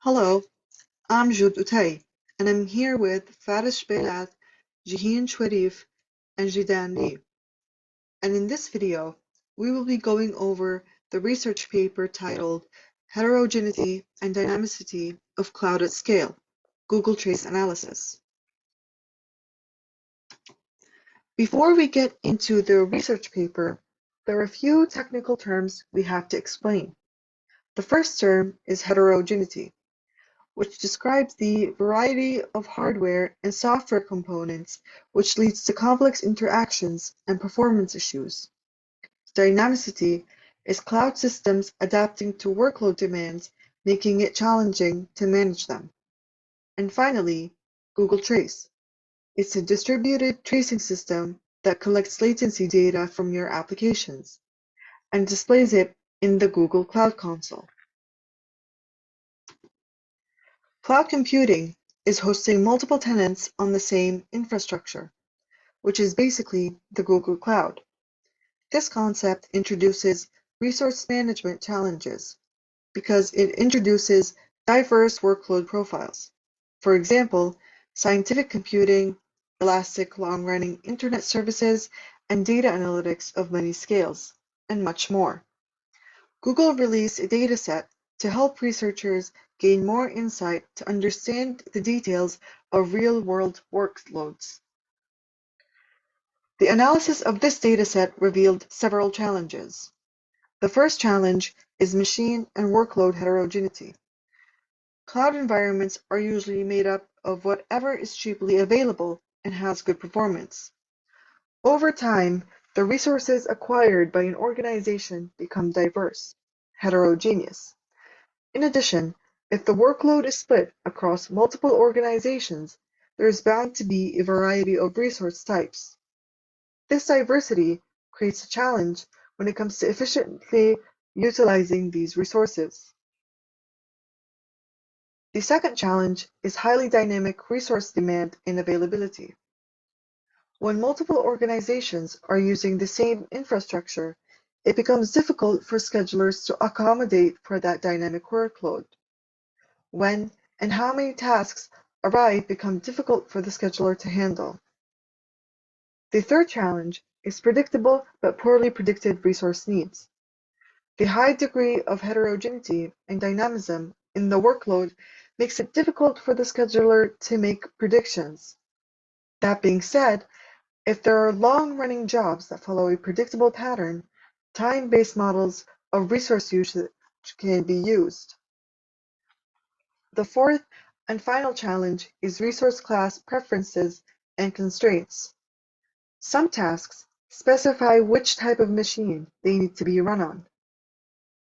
Hello, I'm Jude Utay, and I'm here with Al-Shubeilat, Jihin Sharif, and Jidan Lee. And in this video, we will be going over the research paper titled Heterogeneity and Dynamicity of Cloud at Scale, Google Trace Analysis. Before we get into the research paper, there are a few technical terms we have to explain. The first term is heterogeneity, which describes the variety of hardware and software components which leads to complex interactions and performance issues. Dynamicity is cloud systems adapting to workload demands, making it challenging to manage them. And finally, Google Trace. It's a distributed tracing system that collects latency data from your applications and displays it in the Google Cloud Console. Cloud computing is hosting multiple tenants on the same infrastructure, which is basically the Google Cloud. This concept introduces resource management challenges because it introduces diverse workload profiles. For example, scientific computing, elastic long-running internet services, and data analytics of many scales, and much more. Google released a dataset to help researchers gain more insight to understand the details of real-world workloads. The analysis of this dataset revealed several challenges. The first challenge is machine and workload heterogeneity. Cloud environments are usually made up of whatever is cheaply available and has good performance. Over time, the resources acquired by an organization become diverse, heterogeneous. In addition, if the workload is split across multiple organizations, there is bound to be a variety of resource types. This diversity creates a challenge when it comes to efficiently utilizing these resources. The second challenge is highly dynamic resource demand and availability. When multiple organizations are using the same infrastructure, it becomes difficult for schedulers to accommodate for that dynamic workload. When and how many tasks arrive become difficult for the scheduler to handle. The third challenge is predictable but poorly predicted resource needs. The high degree of heterogeneity and dynamism in the workload makes it difficult for the scheduler to make predictions. That being said, if there are long-running jobs that follow a predictable pattern, time-based models of resource usage can be used. The fourth and final challenge is resource class preferences and constraints. Some tasks specify which type of machine they need to be run on.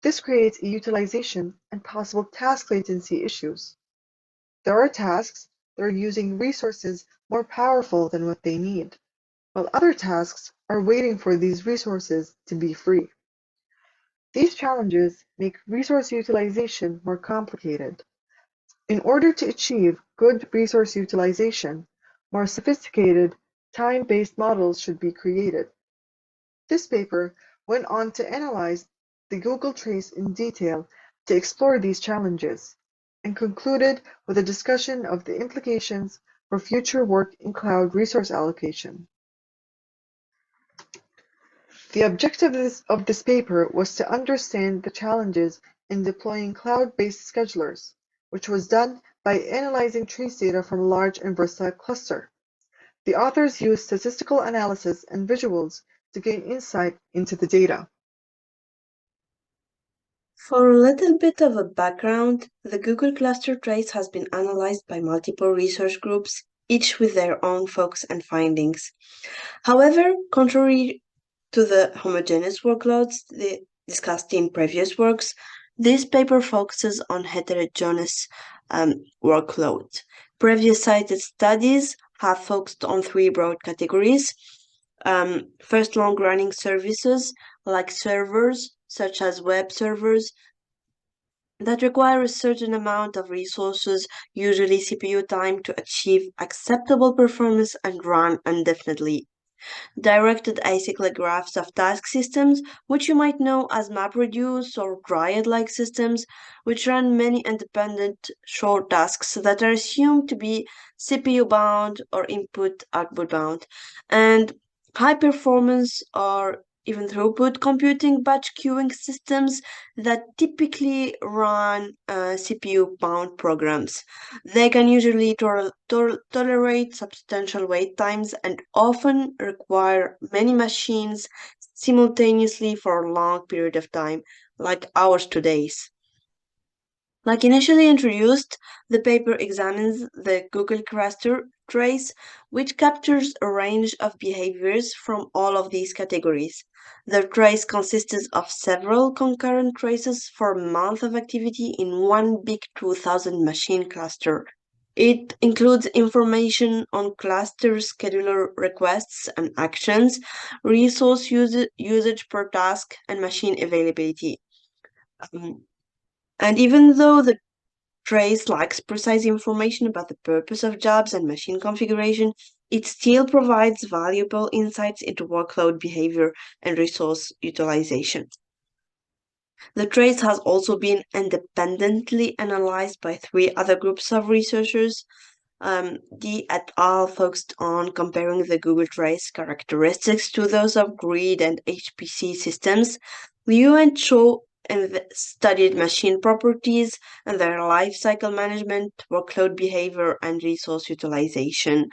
This creates a utilization and possible task latency issues. There are tasks that are using resources more powerful than what they need, while other tasks are waiting for these resources to be free. These challenges make resource utilization more complicated. In order to achieve good resource utilization, more sophisticated, time-based models should be created. This paper went on to analyze the Google Trace in detail to explore these challenges, and concluded with a discussion of the implications for future work in cloud resource allocation. The objective of this paper was to understand the challenges in deploying cloud-based schedulers, which was done by analyzing trace data from a large and versatile cluster. The authors used statistical analysis and visuals to gain insight into the data. For a little bit of a background, the Google cluster trace has been analyzed by multiple research groups, each with their own focus and findings. However, contrary to the homogeneous workloads discussed in previous works, this paper focuses on heterogeneous workloads. Previous cited studies have focused on three broad categories. First, long-running services like servers, such as web servers, that require a certain amount of resources, usually CPU time, to achieve acceptable performance and run indefinitely. Directed acyclic graphs of task systems, which you might know as MapReduce or Dryad-like systems, which run many independent short tasks that are assumed to be CPU bound or input output bound, and high performance or even throughput computing batch queuing systems that typically run CPU bound programs. They can usually tolerate substantial wait times and often require many machines simultaneously for a long period of time, like hours to days. Like initially introduced, the paper examines the Google cluster trace, which captures a range of behaviors from all of these categories. The trace consists of several concurrent traces for a month of activity in one big 2000 machine cluster. It includes information on cluster scheduler requests and actions, usage per task, and machine availability. Um, and even though the trace lacks precise information about the purpose of jobs and machine configuration, it still provides valuable insights into workload behavior and resource utilization. The trace has also been independently analyzed by three other groups of researchers. D et al. Focused on comparing the Google Trace characteristics to those of grid and HPC systems. Liu and Cho studied machine properties and their life cycle management, workload behavior, and resource utilization,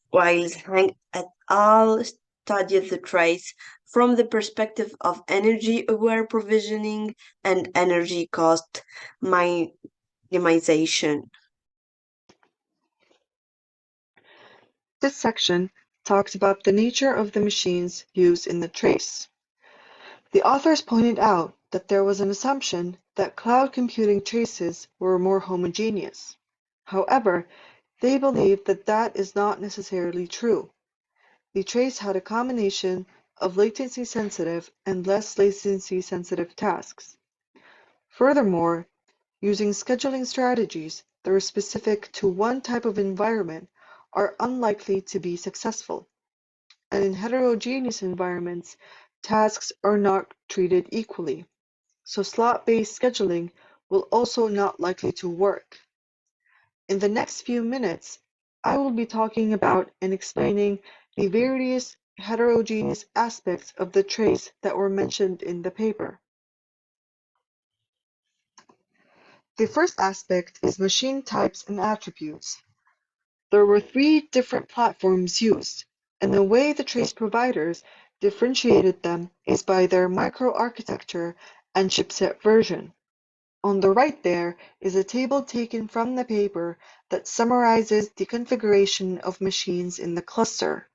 while Hang et al. Studied the trace from the perspective of energy-aware provisioning and energy cost minimization. This section talks about the nature of the machines used in the trace. The authors pointed out that there was an assumption that cloud computing traces were more homogeneous. However, they believe that that is not necessarily true. The trace had a combination of latency-sensitive and less latency-sensitive tasks. Furthermore, using scheduling strategies that are specific to one type of environment are unlikely to be successful, and in heterogeneous environments, tasks are not treated equally, so slot-based scheduling will also not likely to work. In the next few minutes, I will be talking about and explaining the various heterogeneous aspects of the trace that were mentioned in the paper. The first aspect is machine types and attributes. There were three different platforms used, and the way the trace providers differentiated them is by their microarchitecture and chipset version. On the right there is a table taken from the paper that summarizes the configuration of machines in the cluster.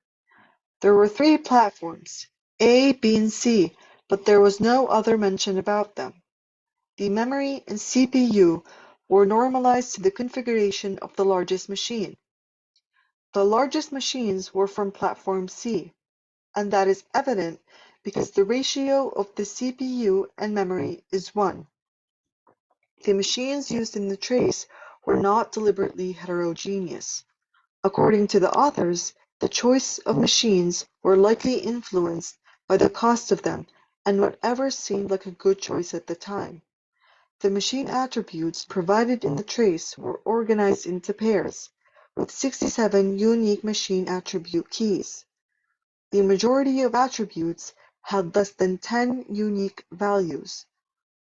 There were three platforms, A, B, and C, but there was no other mention about them. The memory and CPU were normalized to the configuration of the largest machine. The largest machines were from platform C, and that is evident because the ratio of the CPU and memory is 1. The machines used in the trace were not deliberately heterogeneous. According to the authors, the choice of machines were likely influenced by the cost of them and whatever seemed like a good choice at the time. The machine attributes provided in the trace were organized into pairs, with 67 unique machine attribute keys. The majority of attributes had less than 10 unique values.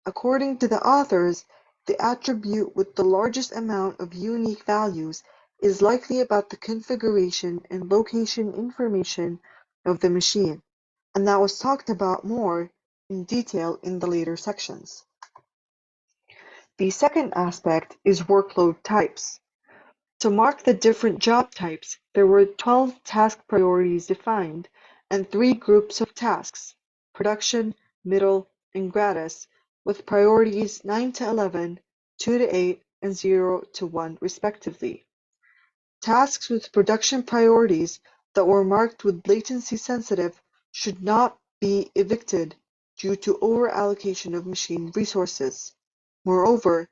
According to the authors, the attribute with the largest amount of unique values is likely about the configuration and location information of the machine, and that was talked about more in detail in the later sections. The second aspect is workload types. To mark the different job types, there were 12 task priorities defined and 3 groups of tasks: production, middle, and gratis, with priorities 9 to 11, 2 to 8, and 0 to 1 respectively. Tasks with production priorities that were marked with latency sensitive should not be evicted due to over-allocation of machine resources. Moreover,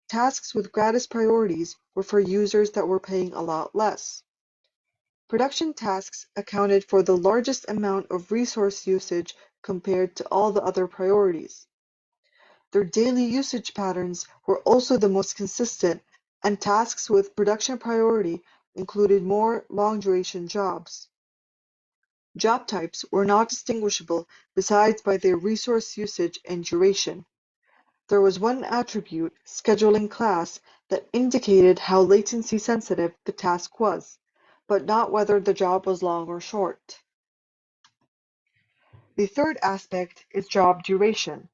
tasks with gratis priorities were for users that were paying a lot less. Production tasks accounted for the largest amount of resource usage compared to all the other priorities. Their daily usage patterns were also the most consistent, and tasks with production priority included more long-duration jobs. Job types were not distinguishable besides by their resource usage and duration. There was one attribute, scheduling class, that indicated how latency sensitive the task was, but not whether the job was long or short. The third aspect is job duration.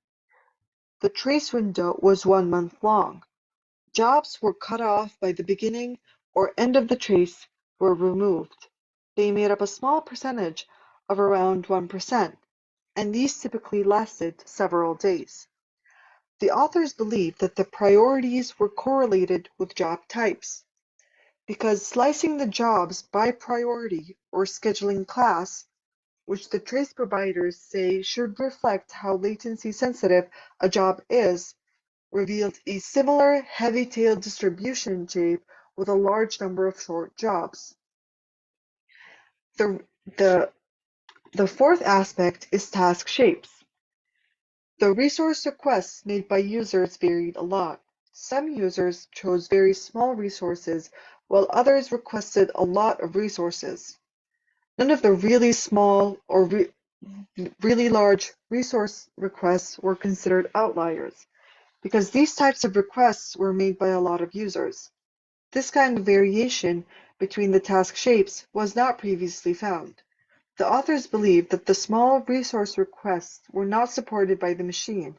The trace window was 1 month long. Jobs were cut off by the beginning or end of the trace were removed. They made up a small percentage of around 1%, and these typically lasted several days. The authors believe that the priorities were correlated with job types, because slicing the jobs by priority or scheduling class, which the trace providers say should reflect how latency sensitive a job is, revealed a similar heavy-tailed distribution shape with a large number of short jobs. The, the, the fourth aspect is task shapes. The resource requests made by users varied a lot. Some users chose very small resources, while others requested a lot of resources. None of the really small or really large resource requests were considered outliers, because these types of requests were made by a lot of users. This kind of variation between the task shapes was not previously found. The authors believed that the small resource requests were not supported by the machine,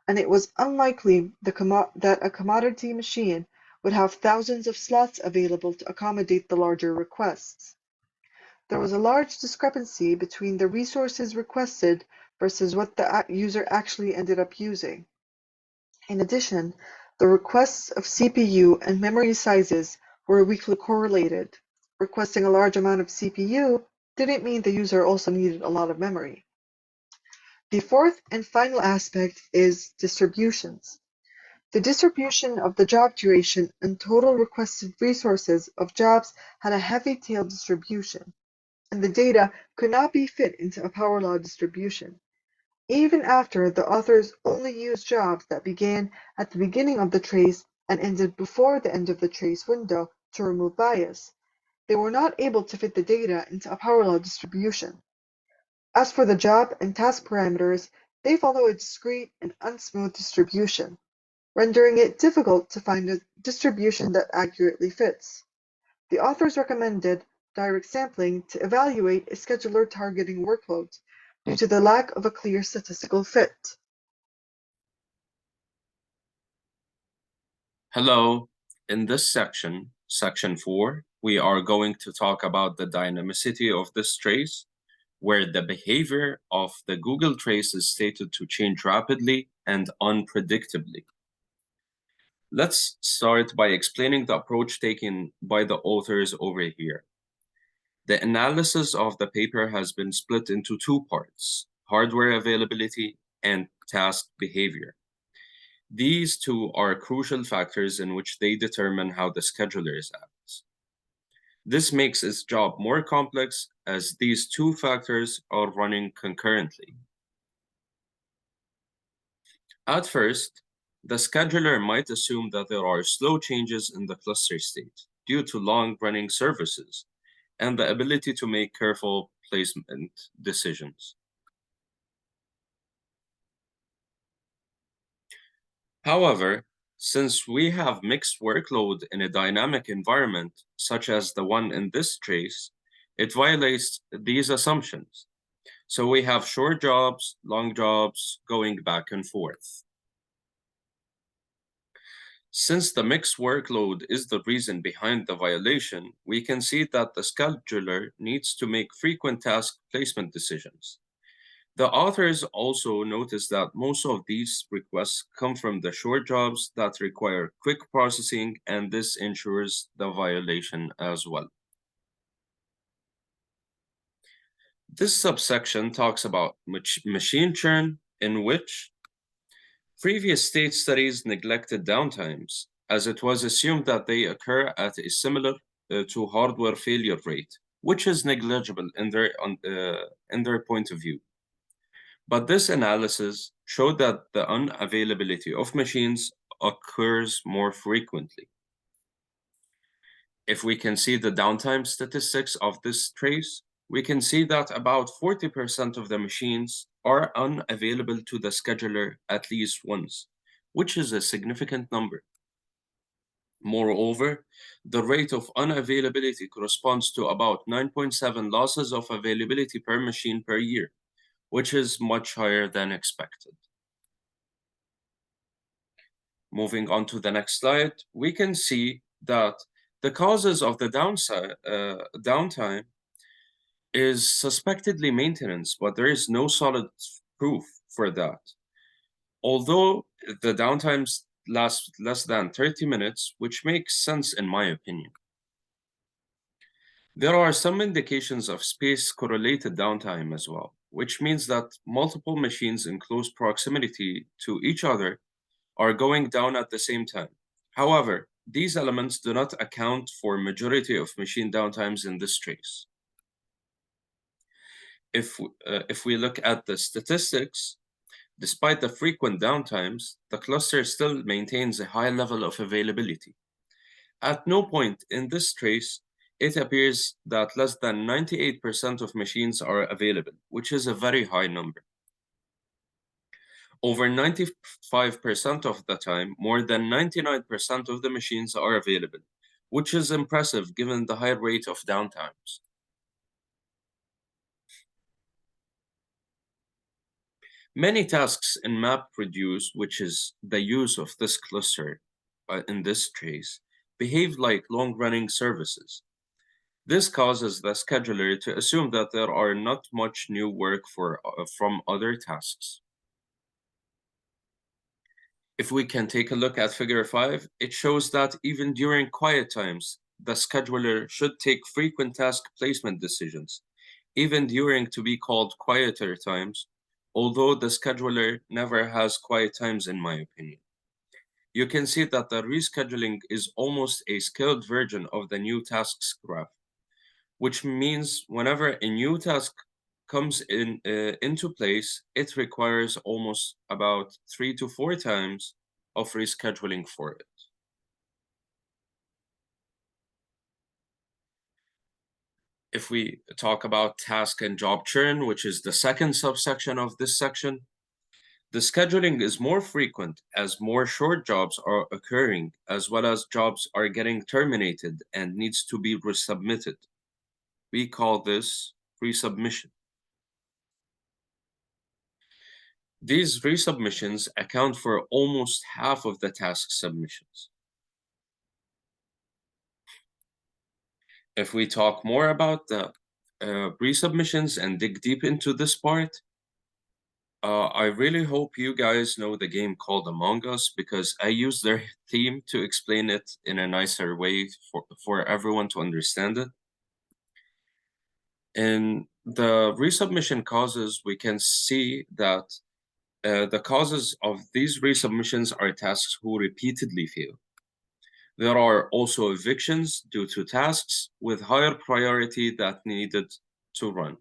and it was unlikely that a commodity machine would have thousands of slots available to accommodate the larger requests. There was a large discrepancy between the resources requested versus what the user actually ended up using. In addition, the requests of CPU and memory sizes were weakly correlated. Requesting a large amount of CPU didn't mean the user also needed a lot of memory. The fourth and final aspect is distributions. The distribution of the job duration and total requested resources of jobs had a heavy tail distribution, and the data could not be fit into a power law distribution. Even after the authors only used jobs that began at the beginning of the trace and ended before the end of the trace window to remove bias, they were not able to fit the data into a power law distribution. As for the job and task parameters, they follow a discrete and unsmooth distribution, rendering it difficult to find a distribution that accurately fits. The authors recommended direct sampling to evaluate a scheduler targeting workloads due to the lack of a clear statistical fit. Hello, in this section, section 4, we are going to talk about the dynamicity of this trace, where the behavior of the Google trace is stated to change rapidly and unpredictably. Let's start by explaining the approach taken by the authors over here. The analysis of the paper has been split into two parts: hardware availability and task behavior. These two are crucial factors in which they determine how the scheduler acts. This makes its job more complex as these two factors are running concurrently. At first, the scheduler might assume that there are slow changes in the cluster state due to long-running services and the ability to make careful placement decisions. However, since we have mixed workload in a dynamic environment, such as the one in this trace, it violates these assumptions. So we have short jobs, long jobs, going back and forth. Since the mixed workload is the reason behind the violation, we can see that the scheduler needs to make frequent task placement decisions. The authors also notice that most of these requests come from the short jobs that require quick processing, and this ensures the violation as well. This subsection talks about machine churn, in which previous state studies neglected downtimes, as it was assumed that they occur at a similar to hardware failure rate, which is negligible in their point of view. But this analysis showed that the unavailability of machines occurs more frequently. If we can see the downtime statistics of this trace, we can see that about 40% of the machines are unavailable to the scheduler at least once, which is a significant number. Moreover, the rate of unavailability corresponds to about 9.7 losses of availability per machine per year, which is much higher than expected. Moving on to the next slide, we can see that the causes of the downtime is suspectedly maintenance, but there is no solid proof for that. Although the downtimes last less than 30 minutes, which makes sense in my opinion. There are some indications of space-correlated downtime as well, which means that multiple machines in close proximity to each other are going down at the same time. However, these elements do not account for majority of machine downtimes in this trace. If we look at the statistics, despite the frequent downtimes, the cluster still maintains a high level of availability. At no point in this trace, it appears that less than 98% of machines are available, which is a very high number. Over 95% of the time, more than 99% of the machines are available, which is impressive given the high rate of downtimes. Many tasks in MapReduce, which is the use of this cluster in this trace, behave like long-running services. This causes the scheduler to assume that there are not much new work from other tasks. If we can take a look at figure 5, it shows that even during quiet times, the scheduler should take frequent task placement decisions, even during to be called quieter times, although the scheduler never has quiet times in my opinion. You can see that the rescheduling is almost a scaled version of the new tasks graph, which means whenever a new task comes into place, it requires almost about 3 to 4 times of rescheduling for it. If we talk about task and job churn, which is the second subsection of this section, the scheduling is more frequent as more short jobs are occurring, as well as jobs are getting terminated and needs to be resubmitted. We call this resubmission. These resubmissions account for almost half of the task submissions. If we talk more about the resubmissions and dig deep into this part, I really hope you guys know the game called Among Us, because I use their theme to explain it in a nicer way for everyone to understand it. In the resubmission causes, we can see that the causes of these resubmissions are tasks who repeatedly fail. There are also evictions due to tasks with higher priority that needed to run.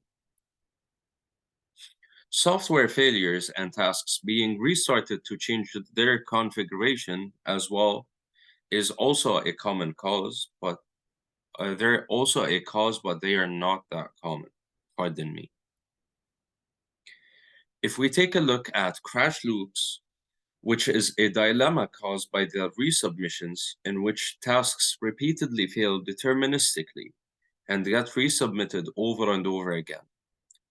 Software failures and tasks being restarted to change their configuration as well is also a common cause, but they're also a cause, but they are not that common, pardon me. If we take a look at crash loops, which is a dilemma caused by the resubmissions in which tasks repeatedly fail deterministically and get resubmitted over and over again.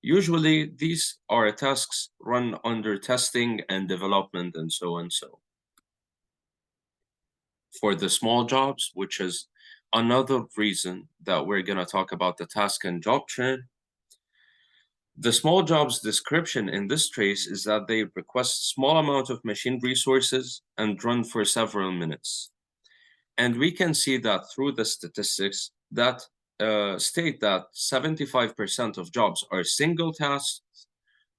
Usually, these are tasks run under testing and development and so and so. For the small jobs, which is another reason that we're going to talk about the task and job churn, the small jobs description in this trace is that they request small amount of machine resources and run for several minutes. And we can see that through the statistics that state that 75% of jobs are single tasks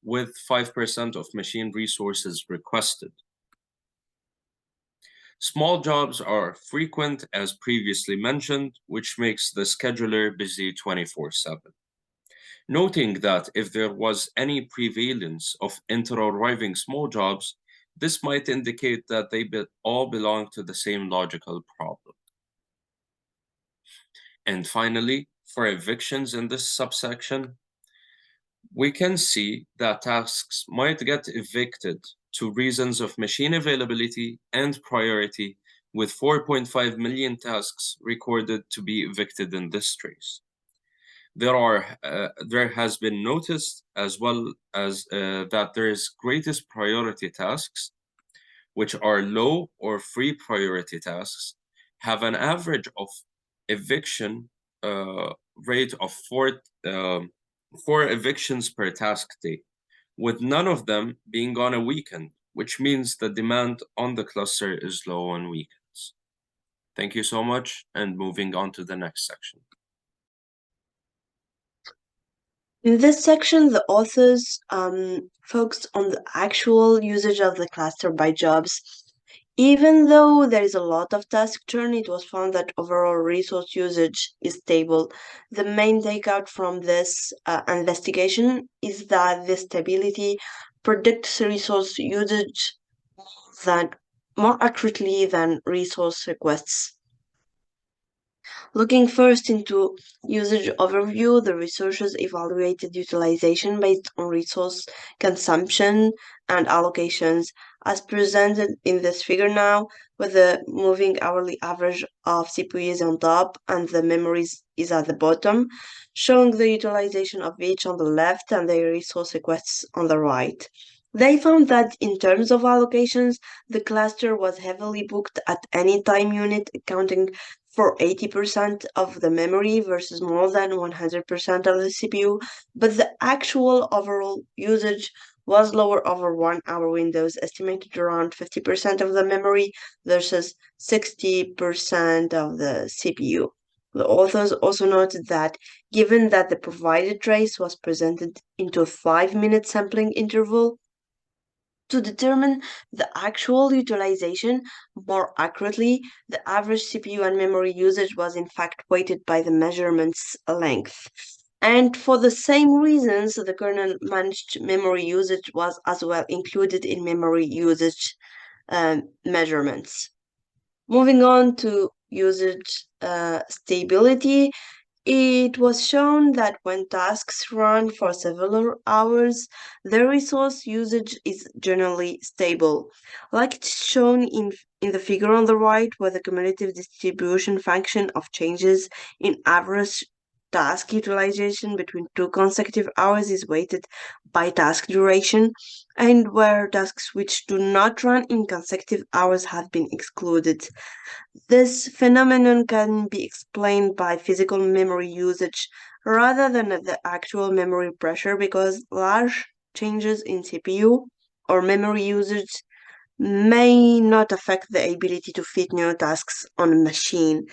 with 5% of machine resources requested. Small jobs are frequent, as previously mentioned, which makes the scheduler busy 24/7. Noting that if there was any prevalence of inter-arriving small jobs, this might indicate that they all belong to the same logical problem. And finally, for evictions in this subsection, we can see that tasks might get evicted to reasons of machine availability and priority, with 4.5 million tasks recorded to be evicted in this trace. There has been noticed as well as that there is greatest priority tasks, which are low or free priority tasks, have an average of eviction rate of four evictions per task day, with none of them being on a weekend, which means the demand on the cluster is low on weekends. Thank you so much, and moving on to the next section. In this section, the authors focused on the actual usage of the cluster by jobs. Even though there is a lot of task churn, it was found that overall resource usage is stable. The main takeout from this investigation is that the stability predicts resource usage more accurately than resource requests. Looking first into usage overview, the researchers evaluated utilization based on resource consumption and allocations, as presented in this figure now, with the moving hourly average of CPUs on top and the memories is at the bottom, showing the utilization of each on the left and the resource requests on the right. They found that in terms of allocations, the cluster was heavily booked at any time unit, accounting for 80% of the memory versus more than 100% of the CPU, but the actual overall usage was lower over 1 hour windows, estimated around 50% of the memory versus 60% of the CPU. The authors also noted that given that the provided trace was presented into a 5-minute sampling interval, to determine the actual utilization more accurately, the average CPU and memory usage was in fact weighted by the measurement's length. And for the same reasons, the kernel managed memory usage was as well included in memory usage measurements. Moving on to usage stability, it was shown that when tasks run for several hours, the resource usage is generally stable. Like it's shown in the figure on the right, where the cumulative distribution function of changes in average task utilization between 2 consecutive hours is weighted by task duration, and where tasks which do not run in consecutive hours have been excluded. This phenomenon can be explained by physical memory usage rather than the actual memory pressure, because large changes in CPU or memory usage may not affect the ability to fit new tasks on a machine.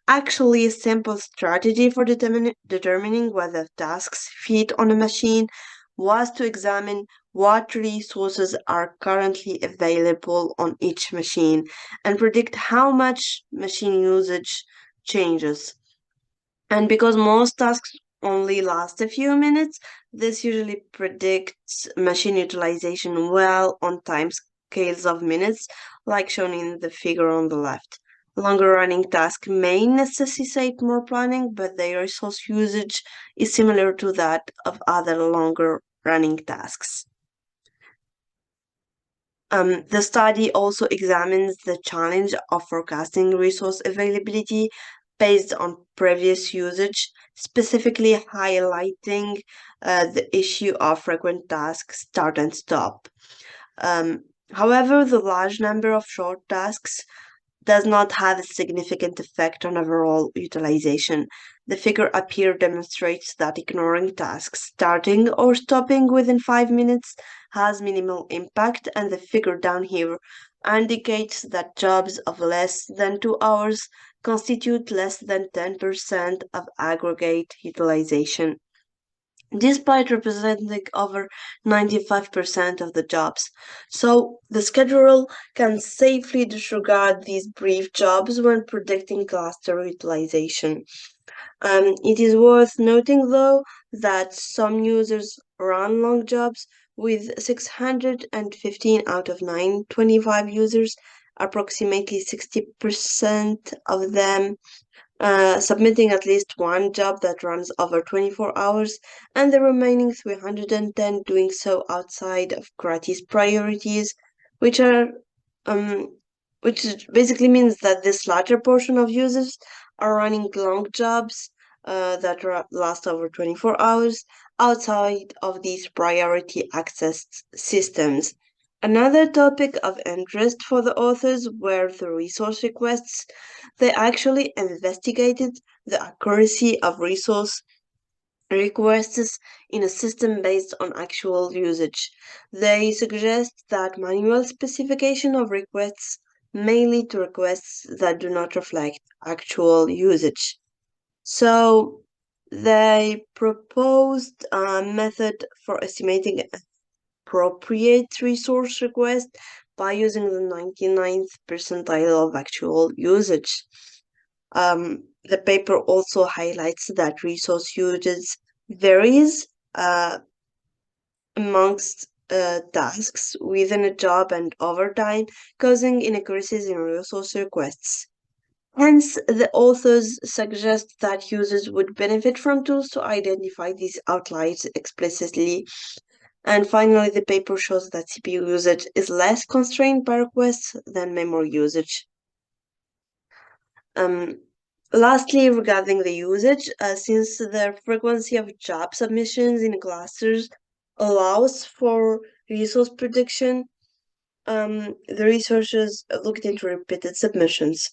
Actually, a simple strategy for determining whether tasks fit on a machine was to examine what resources are currently available on each machine and predict how much machine usage changes. And because most tasks only last a few minutes, this usually predicts machine utilization well on time scales of minutes, like shown in the figure on the left. Longer running tasks may necessitate more planning, but their resource usage is similar to that of other longer running tasks. The study also examines the challenge of forecasting resource availability based on previous usage, specifically highlighting the issue of frequent tasks start and stop. However, the large number of short tasks does not have a significant effect on overall utilization. The figure up here demonstrates that ignoring tasks starting or stopping within 5 minutes has minimal impact, and the figure down here indicates that jobs of less than 2 hours constitute less than 10% of aggregate utilization. despite representing over 95% of the jobs. So the scheduler can safely disregard these brief jobs when predicting cluster utilization. It is worth noting, though, that some users run long jobs with 615 out of 925 users, approximately 60% of them submitting at least one job that runs over 24 hours, and the remaining 310 doing so outside of gratis priorities, which are um, which basically means that this larger portion of users are running long jobs that last over 24 hours outside of these priority access systems. Another topic of interest for the authors were the resource requests. They actually investigated the accuracy of resource requests in a system based on actual usage. They suggest that manual specification of requests may lead to requests that do not reflect actual usage. So they proposed a method for estimating appropriate resource request by using the 99th percentile of actual usage. The paper also highlights that resource usage varies amongst tasks within a job and over time, causing inaccuracies in resource requests. Hence, the authors suggest that users would benefit from tools to identify these outliers explicitly. And finally, the paper shows that CPU usage is less constrained by requests than memory usage. Um, Lastly, regarding the usage, since the frequency of job submissions in clusters allows for resource prediction, the researchers looked into repeated submissions.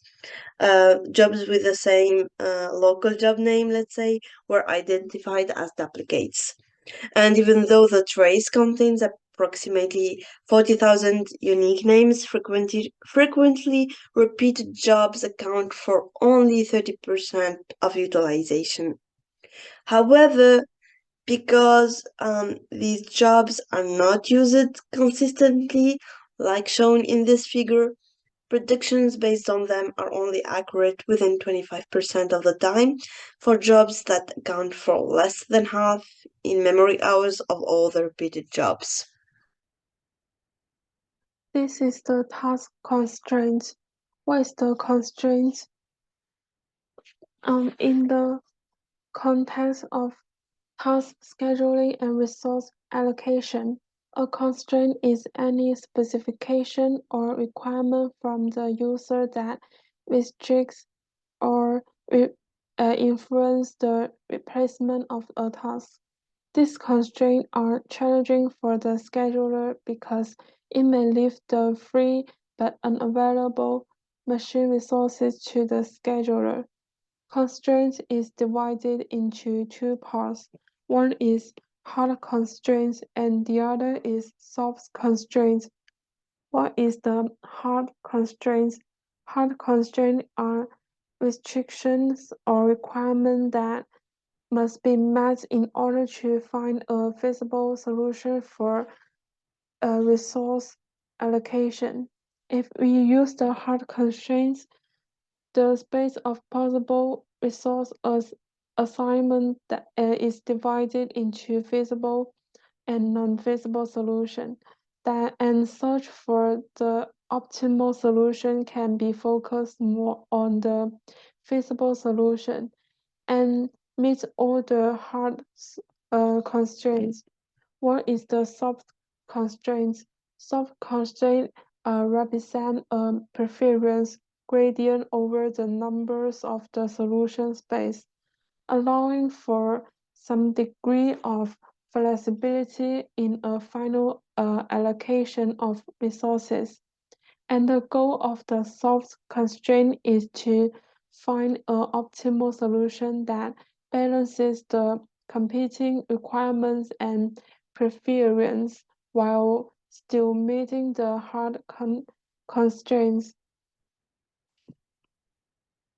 Jobs with the same local job name, let's say, were identified as duplicates. And even though the trace contains approximately 40,000 unique names, frequently repeated jobs account for only 30% of utilization. However, because these jobs are not used consistently, like shown in this figure, predictions based on them are only accurate within 25% of the time for jobs that account for less than half in memory hours of all the repeated jobs. This is the task constraint. What is the constraint? In the context of task scheduling and resource allocation, a constraint is any specification or requirement from the user that restricts or influence the replacement of a task. These constraints are challenging for the scheduler because it may leave the free but unavailable machine resources to the scheduler. Constraint is divided into two parts. One is hard constraints and the other is soft constraints. What is the hard constraints? Hard constraints are restrictions or requirements that must be met in order to find a feasible solution for a resource allocation. If we use the hard constraints, the space of possible resource assignment is divided into feasible and non-feasible solution. And search for the optimal solution can be focused more on the feasible solution and meet all the hard constraints. What is the soft constraints? Soft constraints represent a preference gradient over the numbers of the solution space, allowing for some degree of flexibility in a final allocation of resources. And the goal of the soft constraint is to find an optimal solution that balances the competing requirements and preference while still meeting the hard constraints.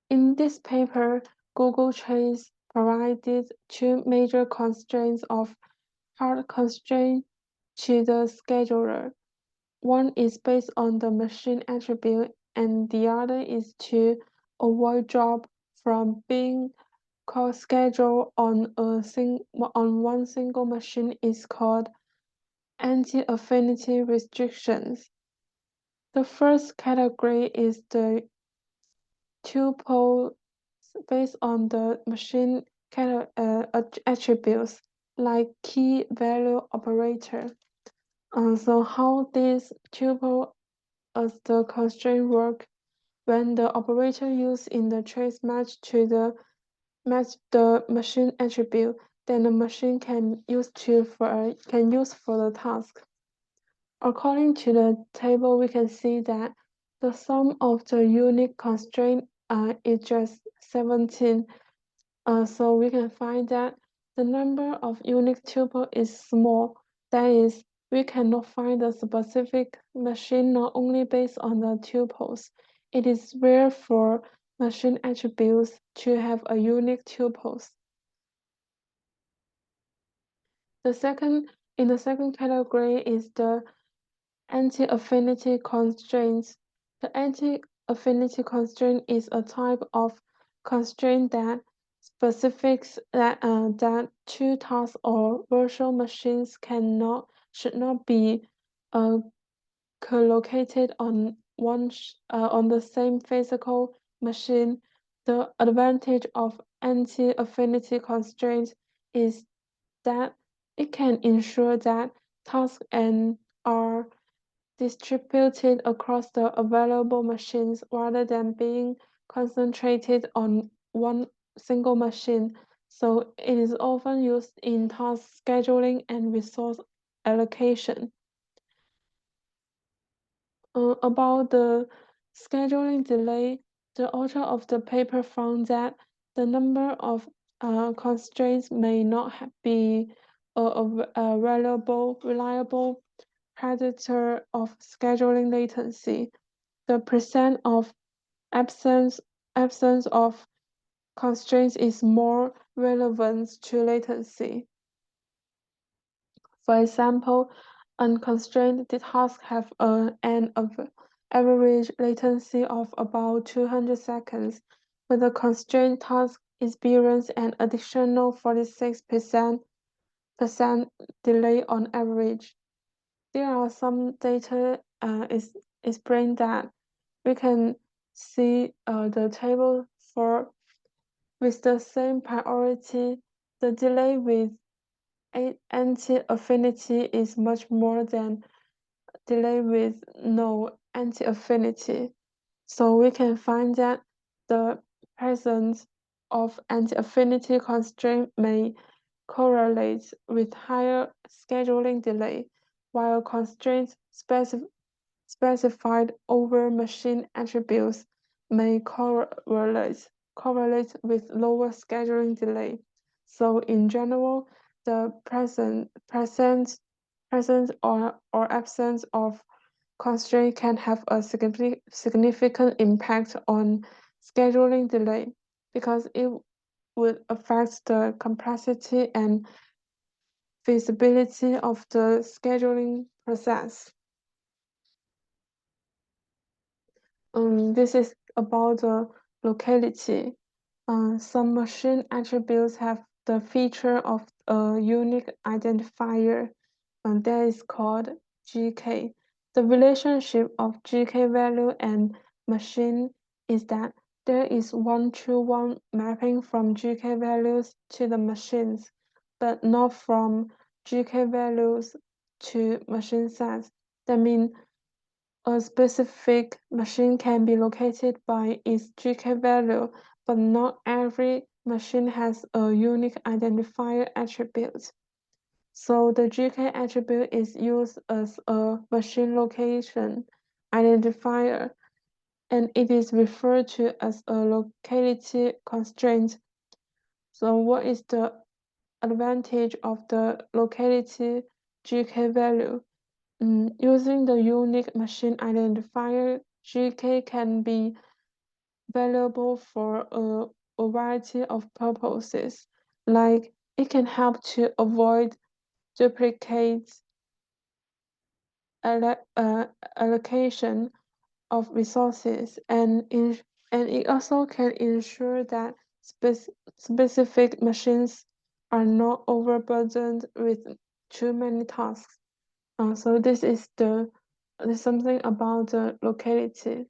In this paper, Google traced provided two major constraints of hard constraint to the scheduler. One is based on the machine attribute, and the other is to avoid job from being co-scheduled on one single machine is called anti-affinity restrictions. The first category is the tuple based on the machine attributes, like key value operator. So how this tuple as the constraint work when the operator used in the trace match the machine attribute, then the machine can use for the task. According to the table, we can see that the sum of the unique constraint is just 17. So we can find that the number of unique tuple is small. That is, we cannot find a specific machine not only based on the tuples. It is rare for machine attributes to have a unique tuples. In the second category is the anti-affinity constraints. The anti-affinity constraint is a type of constraint that specifies that two tasks or virtual machines should not be co-located on the same physical machine. The advantage of anti-affinity constraints is that it can ensure that tasks are distributed across the available machines rather than being concentrated on one single machine. So it is often used in task scheduling and resource allocation. About the scheduling delay, the author of the paper found that the number of constraints may not be a reliable predictor of scheduling latency. The percent of absence of constraints is more relevant to latency. For example, unconstrained tasks have an average latency of about 200 seconds, but the constrained task experience an additional 46% delay on average. There are some data explain that. We can see the table for with the same priority, the delay with anti-affinity is much more than delay with no anti-affinity. So we can find that the presence of anti-affinity constraint may correlate with higher scheduling delay, while constraints specified over machine attributes may correlate with lower scheduling delay. So in general, the presence or absence of constraint can have a significant impact on scheduling delay because it would affect the complexity and feasibility of the scheduling process. This is about the locality. Some machine attributes have the feature of a unique identifier, and that is called GK. The relationship of GK value and machine is that there is one-to-one mapping from GK values to the machines, but not from GK values to machine size. That means a specific machine can be located by its GK value, but not every machine has a unique identifier attribute. So the GK attribute is used as a machine location identifier, and it is referred to as a locality constraint. So what is the advantage of the locality GK value? Using the unique machine identifier, GK can be valuable for a variety of purposes, like it can help to avoid duplicates, allocation of resources, and it also can ensure that specific machines are not overburdened with too many tasks. So this is something about the locality.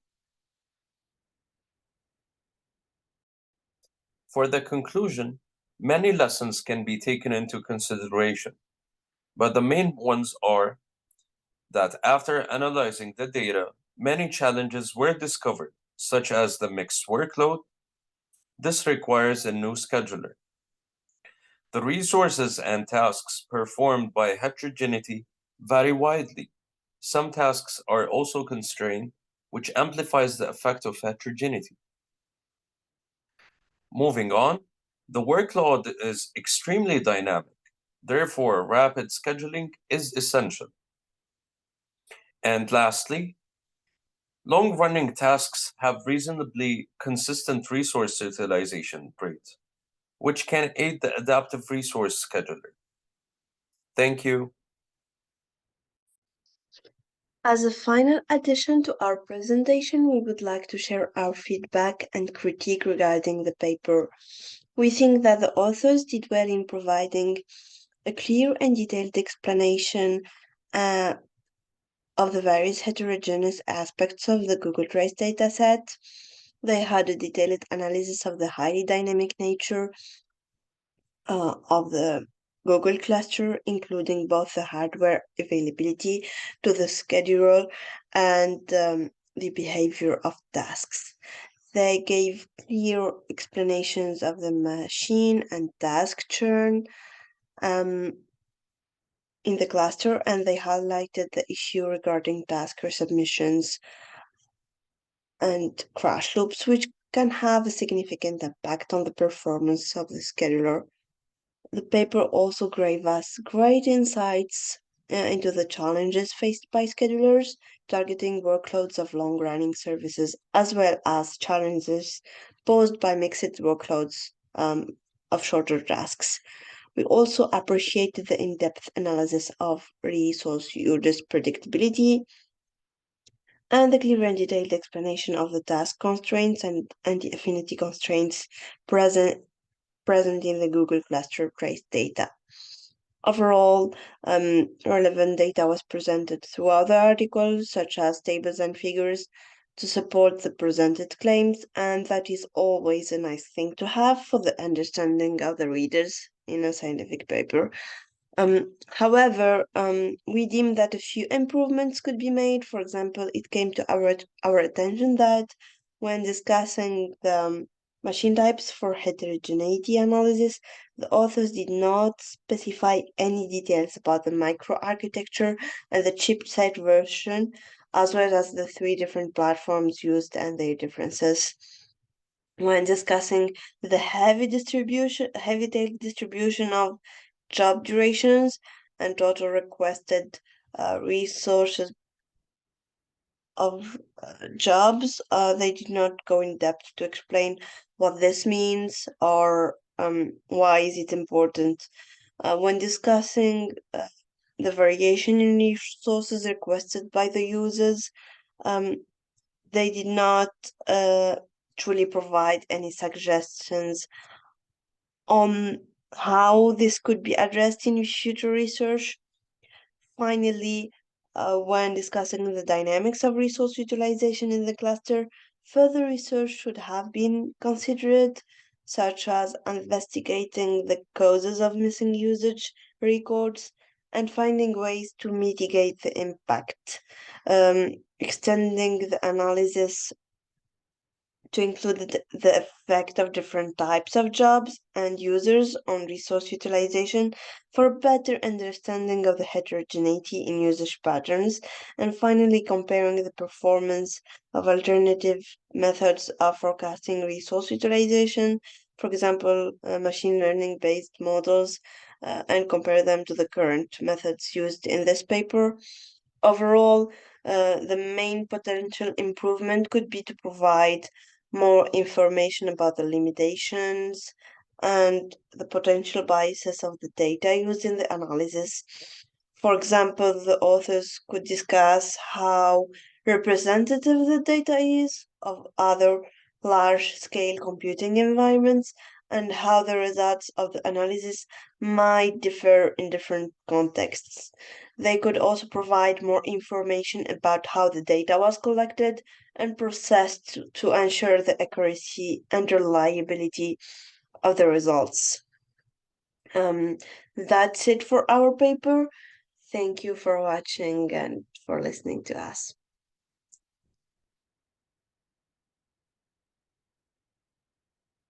For the conclusion, many lessons can be taken into consideration, but the main ones are that after analyzing the data, many challenges were discovered, such as the mixed workload. This requires a new scheduler. The resources and tasks performed by heterogeneity vary widely. Some tasks are also constrained, which amplifies the effect of heterogeneity. Moving on, the workload is extremely dynamic. Therefore, rapid scheduling is essential. And lastly, long-running tasks have reasonably consistent resource utilization rate, which can aid the adaptive resource scheduler. Thank you. As a final addition to our presentation, we would like to share our feedback and critique regarding the paper. We think that the authors did well in providing a clear and detailed explanation of the various heterogeneous aspects of the Google Trace dataset. They had a detailed analysis of the highly dynamic nature of the Google cluster, including both the hardware availability to the scheduler and the behavior of tasks. They gave clear explanations of the machine and task churn in the cluster, and they highlighted the issue regarding task resubmissions and crash loops, which can have a significant impact on the performance of the scheduler. The paper also gave us great insights into the challenges faced by schedulers targeting workloads of long running services, as well as challenges posed by mixed workloads of shorter tasks. We also appreciated the in depth analysis of resource usage predictability and the clear and detailed explanation of the task constraints and the affinity constraints present in the Google Cluster Trace data. Overall, relevant data was presented throughout the article, such as tables and figures, to support the presented claims, and that is always a nice thing to have for the understanding of the readers in a scientific paper. However, we deem that a few improvements could be made. For example, it came to our attention that when discussing the machine types for heterogeneity analysis, the authors did not specify any details about the microarchitecture and the chipset version, as well as the three different platforms used and their differences. When discussing the heavy tail distribution of job durations and total requested resources of jobs, they did not go in depth to explain what this means or why is it important. When discussing the variation in resources requested by the users, they did not truly provide any suggestions on how this could be addressed in future research. Finally, when discussing the dynamics of resource utilization in the cluster, further research should have been considered, such as investigating the causes of missing usage records and finding ways to mitigate the impact, extending the analysis to include the effect of different types of jobs and users on resource utilization for a better understanding of the heterogeneity in usage patterns, and finally comparing the performance of alternative methods of forecasting resource utilization, for example, machine learning based models, and compare them to the current methods used in this paper. Overall, the main potential improvement could be to provide more information about the limitations and the potential biases of the data used in the analysis. For example, the authors could discuss how representative the data is of other large-scale computing environments and how the results of the analysis might differ in different contexts. They could also provide more information about how the data was collected and processed to ensure the accuracy and reliability of the results. That's it for our paper. Thank you for watching and for listening to us.